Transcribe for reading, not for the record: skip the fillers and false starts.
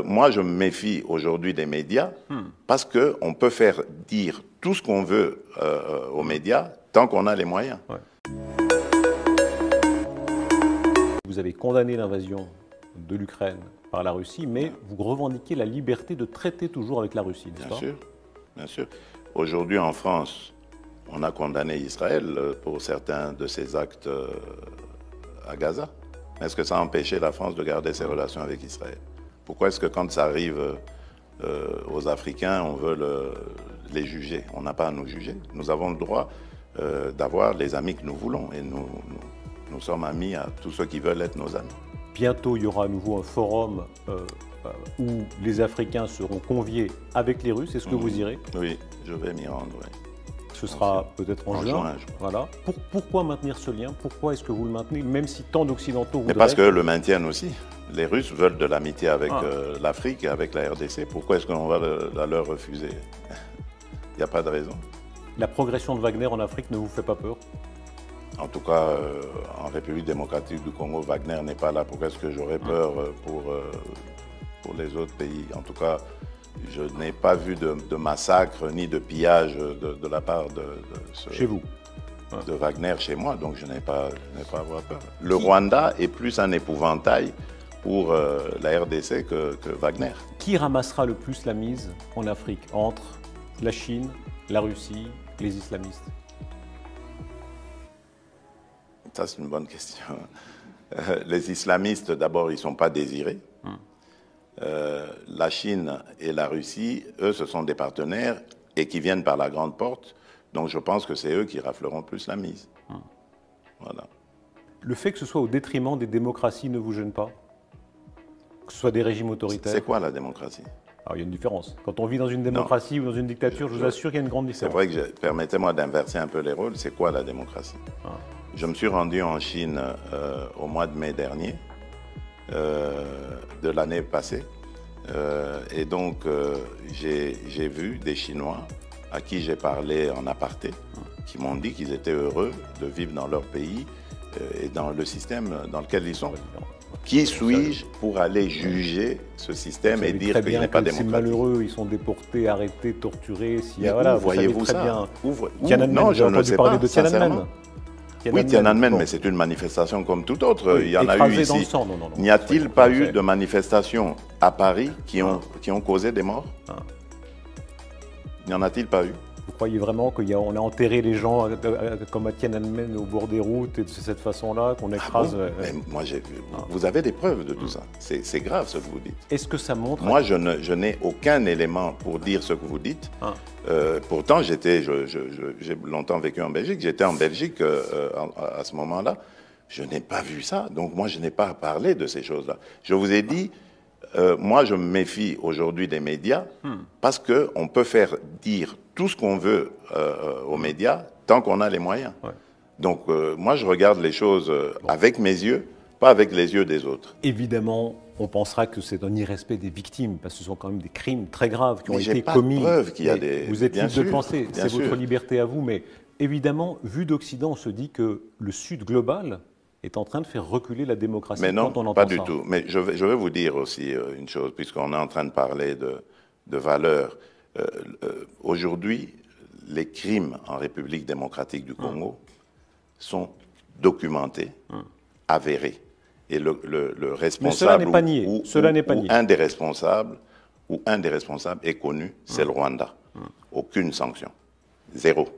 moi, je me méfie aujourd'hui des médias parce qu'on peut faire dire tout ce qu'on veut aux médias tant qu'on a les moyens. Ouais. Vous avez condamné l'invasion de l'Ukraine par la Russie, mais vous revendiquez la liberté de traiter toujours avec la Russie, n'est-ce pas? Bien sûr, bien sûr. Aujourd'hui, en France, on a condamné Israël pour certains de ses actes à Gaza. Est-ce que ça a empêché la France de garder ses relations avec Israël? Pourquoi est-ce que quand ça arrive aux Africains, on veut les juger? On n'a pas à nous juger. Nous avons le droit d'avoir les amis que nous voulons. Et nous sommes amis à tous ceux qui veulent être nos amis. Bientôt, il y aura à nouveau un forum où les Africains seront conviés avec les Russes. Est-ce que vous irez? Oui, je vais m'y rendre, oui. Ce sera peut-être en juin. Voilà. Pourquoi maintenir ce lien? Pourquoi est-ce que vous le maintenez, même si tant d'Occidentaux voudraient? Mais parce que le maintiennent aussi. Les Russes veulent de l'amitié avec l'Afrique et avec la RDC. Pourquoi est-ce qu'on va la leur refuser? Il n'y a pas de raison. La progression de Wagner en Afrique ne vous fait pas peur? En tout cas, en République démocratique du Congo, Wagner n'est pas là. Pourquoi est-ce que j'aurais peur pour les autres pays? En tout cas, je n'ai pas vu de massacre ni de pillage de la part chez vous, de Wagner chez moi, donc je n'ai pas à avoir peur. Le Rwanda est plus un épouvantail pour la RDC que Wagner. Qui ramassera le plus la mise en Afrique entre la Chine, la Russie, les islamistes? Ça, c'est une bonne question. Les islamistes, d'abord, ils ne sont pas désirés. La Chine et la Russie, eux, ce sont des partenaires et qui viennent par la grande porte. Donc je pense que c'est eux qui rafleront plus la mise. Voilà. Le fait que ce soit au détriment des démocraties ne vous gêne pas? Que ce soit des régimes autoritaires? C'est quoi la démocratie? Alors, il y a une différence. Quand on vit dans une démocratie ou dans une dictature, je vous assure qu'il y a une grande différence. C'est vrai que, permettez-moi d'inverser un peu les rôles, c'est quoi la démocratie? Je me suis rendu en Chine au mois de mai dernier, de l'année passée. Et donc, j'ai vu des Chinois à qui j'ai parlé en aparté, qui m'ont dit qu'ils étaient heureux de vivre dans leur pays et dans le système dans lequel ils sont. Qui suis-je pour aller juger ce système et dire qu'il n'est pas démocratique? C'est malheureux, ils sont déportés, arrêtés, torturés. Voilà, voyez-vous ça? Non, je ne sais pas, sincèrement. Oui, Tiananmen, mais c'est une manifestation comme toute autre. Il y en a eu ici. N'y a-t-il pas eu de manifestations à Paris qui ont causé des morts? N'y en a-t-il pas eu? Vous croyez vraiment qu'on a enterré les gens comme à Tiananmen au bord des routes et de cette façon-là, qu'on écrase? Moi, j'ai vu. Vous avez des preuves de tout ça. C'est grave ce que vous dites. Est-ce que ça montre? Moi, je n'ai aucun élément pour dire ce que vous dites. Pourtant, j'ai longtemps vécu en Belgique. J'étais en Belgique à ce moment-là. Je n'ai pas vu ça. Donc, moi, je n'ai pas parlé de ces choses-là. Je vous ai dit, moi, je me méfie aujourd'hui des médias parce qu'on peut faire dire tout ce qu'on veut aux médias tant qu'on a les moyens. Donc, moi, je regarde les choses avec mes yeux, pas avec les yeux des autres. Évidemment, on pensera que c'est un irrespect des victimes, parce que ce sont quand même des crimes très graves qui ont été pas commis. De preuve qu'il y a des... Vous êtes libre de penser, c'est sûr. votre liberté à vous, mais évidemment, vu d'Occident, on se dit que le Sud global est en train de faire reculer la démocratie. Mais non, quand on entend pas du ça. tout. Mais je vais vous dire aussi une chose, puisqu'on est en train de parler de valeurs. Aujourd'hui, les crimes en République démocratique du Congo sont documentés, avérés. Et le responsable, mais cela n'est pas nié. ou un des responsables est connu, c'est le Rwanda. Aucune sanction. Zéro.